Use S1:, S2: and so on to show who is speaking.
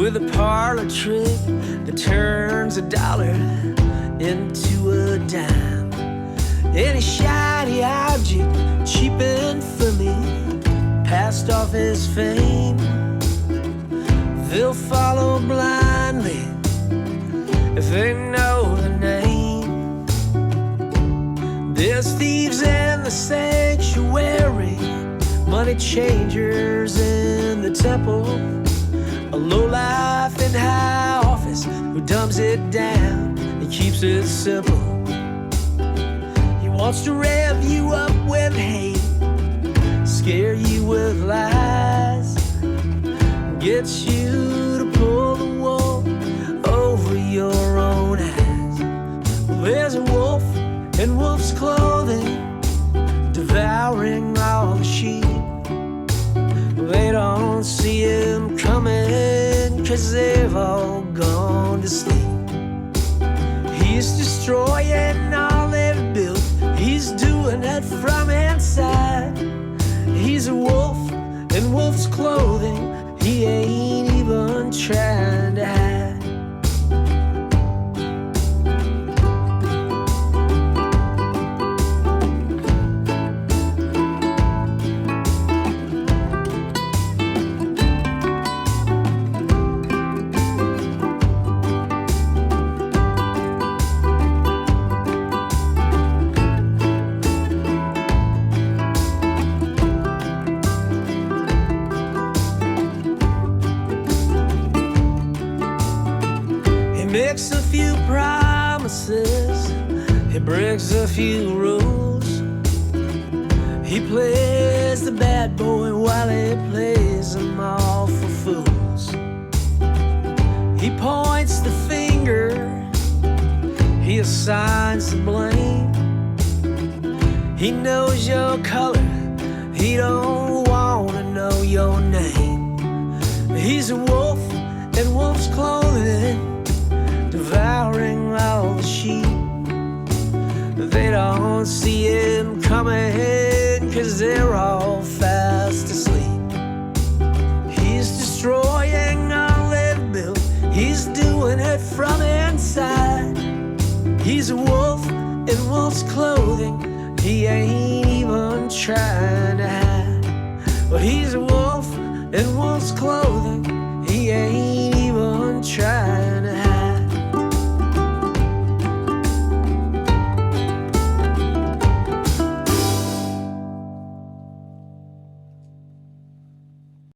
S1: with a parlor trick that turns $1 into a dime. Any shiny object, cheap infamy, passed off his fame. They'll follow blindly if they know the name. There's thieves in the sanctuary, money changers in the temple, a lowlife in high office who dumbs it down and keeps it simple. He wants to rev you up with hate, scare you with lies, get you to pull the wool over your own eyes. There's a wolf in wolf's clothing, devouring all the sheep. They don't see him coming, 'cause they've all gone to sleep. He's destroying all they've built, he's doing it from inside. He's a wolf in wolf's clothing, he ain't even trying to hide. Makes a few promises, he breaks a few rules. He plays the bad boy while he plays them all for fools. He points the finger, he assigns the blame. He knows your color, he don't wanna know your name. He's a wolf in wolf's clothing, devouring all the sheep. They don't see him coming, 'cause they're all fast asleep. He's destroying all they've built, he's doing it from inside. He's a wolf in wolf's clothing, he ain't even trying to hide. Well, he's a wolf in wolf's clothing, he ain't even trying